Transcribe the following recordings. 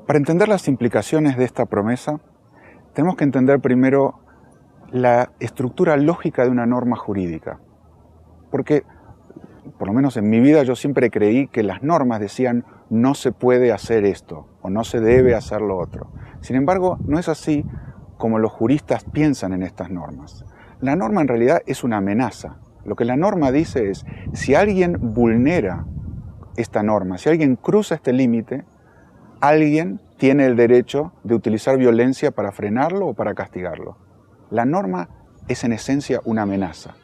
Para entender las implicaciones de esta promesa, tenemos que entender primero la estructura lógica de una norma jurídica. Porque, por lo menos en mi vida, yo siempre creí que las normas decían no se puede hacer esto o no se debe hacer lo otro. Sin embargo, no es así como los juristas piensan en estas normas. La norma en realidad es una amenaza. Lo que la norma dice es, si alguien vulnera esta norma, si alguien cruza este límite, alguien tiene el derecho de utilizar violencia para frenarlo o para castigarlo. La norma es en esencia una amenaza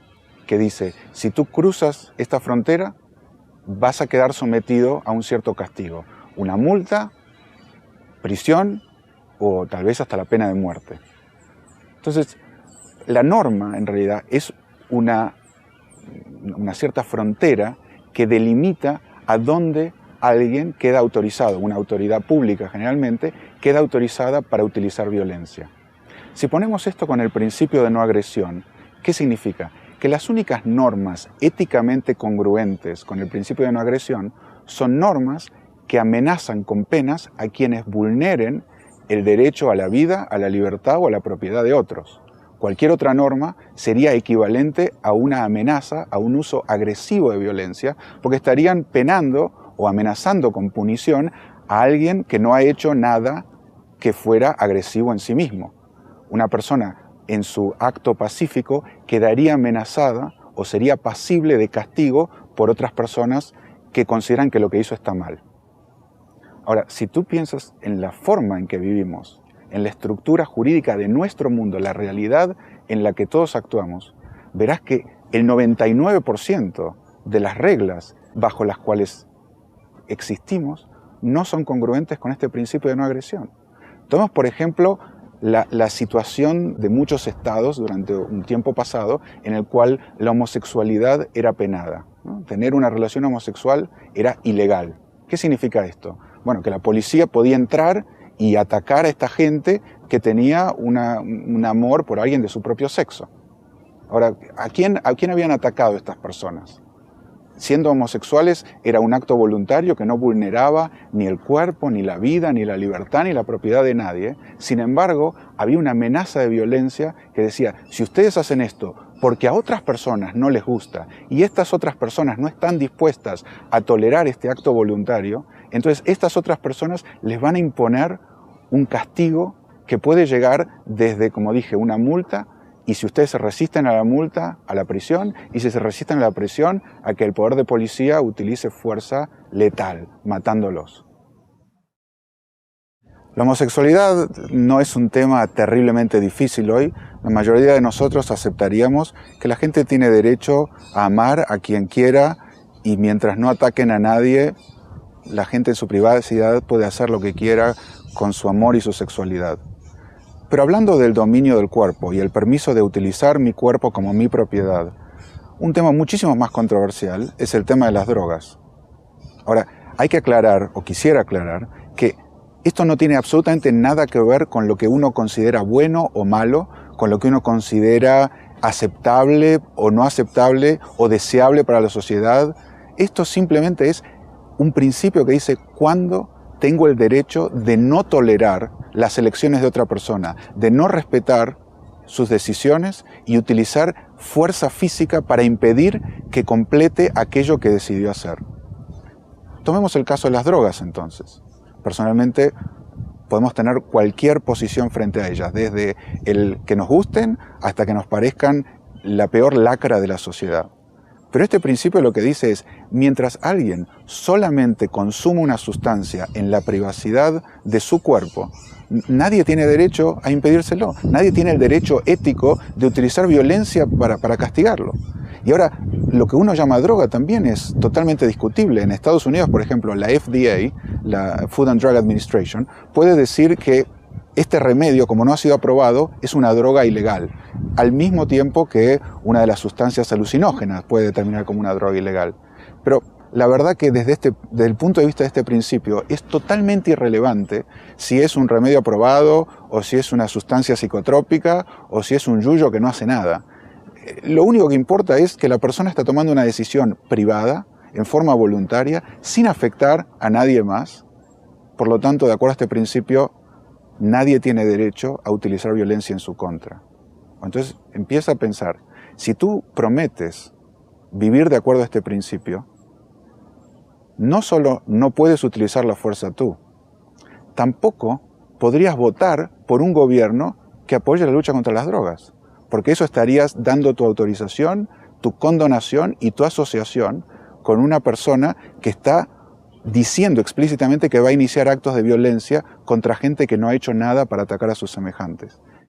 que dice, si tú cruzas esta frontera, vas a quedar sometido a un cierto castigo. Una multa, prisión o tal vez hasta la pena de muerte. Entonces, la norma en realidad es una cierta frontera que delimita a dónde alguien queda autorizado, una autoridad pública generalmente, queda autorizada para utilizar violencia. Si ponemos esto con el principio de no agresión, ¿qué significa? Que las únicas normas éticamente congruentes con el principio de no agresión son normas que amenazan con penas a quienes vulneren el derecho a la vida, a la libertad o a la propiedad de otros. Cualquier otra norma sería equivalente a una amenaza, a un uso agresivo de violencia, porque estarían penando o amenazando con punición a alguien que no ha hecho nada que fuera agresivo en sí mismo. Una persona en su acto pacífico quedaría amenazada o sería pasible de castigo por otras personas que consideran que lo que hizo está mal. Ahora, si tú piensas en la forma en que vivimos, en la estructura jurídica de nuestro mundo, la realidad en la que todos actuamos, verás que el 99% de las reglas bajo las cuales existimos no son congruentes con este principio de no agresión. Tomemos, por ejemplo, la situación de muchos estados durante un tiempo pasado en el cual la homosexualidad era penada, ¿no? Tener una relación homosexual era ilegal. ¿Qué significa esto? Bueno, que la policía podía entrar y atacar a esta gente que tenía un amor por alguien de su propio sexo. Ahora, ¿a quién habían atacado estas personas? Siendo homosexuales era un acto voluntario que no vulneraba ni el cuerpo, ni la vida, ni la libertad, ni la propiedad de nadie. Sin embargo, había una amenaza de violencia que decía, si ustedes hacen esto porque a otras personas no les gusta y estas otras personas no están dispuestas a tolerar este acto voluntario, entonces estas otras personas les van a imponer un castigo que puede llegar desde, como dije, una multa, y si ustedes se resisten a la multa, a la prisión, y si se resisten a la prisión, a que el poder de policía utilice fuerza letal, matándolos. La homosexualidad no es un tema terriblemente difícil hoy. La mayoría de nosotros aceptaríamos que la gente tiene derecho a amar a quien quiera y mientras no ataquen a nadie, la gente en su privacidad puede hacer lo que quiera con su amor y su sexualidad. Pero hablando del dominio del cuerpo y el permiso de utilizar mi cuerpo como mi propiedad, un tema muchísimo más controversial es el tema de las drogas. Ahora, hay que aclarar, o quisiera aclarar, que esto no tiene absolutamente nada que ver con lo que uno considera bueno o malo, con lo que uno considera aceptable o no aceptable o deseable para la sociedad. Esto simplemente es un principio que dice cuándo tengo el derecho de no tolerar las elecciones de otra persona, de no respetar sus decisiones y utilizar fuerza física para impedir que complete aquello que decidió hacer. Tomemos el caso de las drogas entonces. Personalmente podemos tener cualquier posición frente a ellas, desde el que nos gusten hasta que nos parezcan la peor lacra de la sociedad. Pero este principio lo que dice es, mientras alguien solamente consuma una sustancia en la privacidad de su cuerpo, nadie tiene derecho a impedírselo. Nadie tiene el derecho ético de utilizar violencia para castigarlo. Y ahora, lo que uno llama droga también es totalmente discutible. En Estados Unidos, por ejemplo, la FDA, la Food and Drug Administration, puede decir que este remedio, como no ha sido aprobado, es una droga ilegal, al mismo tiempo que una de las sustancias alucinógenas puede determinar como una droga ilegal. Pero la verdad que desde el punto de vista de este principio es totalmente irrelevante si es un remedio aprobado o si es una sustancia psicotrópica o si es un yuyo que no hace nada. Lo único que importa es que la persona está tomando una decisión privada, en forma voluntaria, sin afectar a nadie más, por lo tanto, de acuerdo a este principio, nadie tiene derecho a utilizar violencia en su contra. Entonces empieza a pensar, si tú prometes vivir de acuerdo a este principio, no solo no puedes utilizar la fuerza tú, tampoco podrías votar por un gobierno que apoye la lucha contra las drogas, porque eso estarías dando tu autorización, tu condonación y tu asociación con una persona que está diciendo explícitamente que va a iniciar actos de violencia contra gente que no ha hecho nada para atacar a sus semejantes.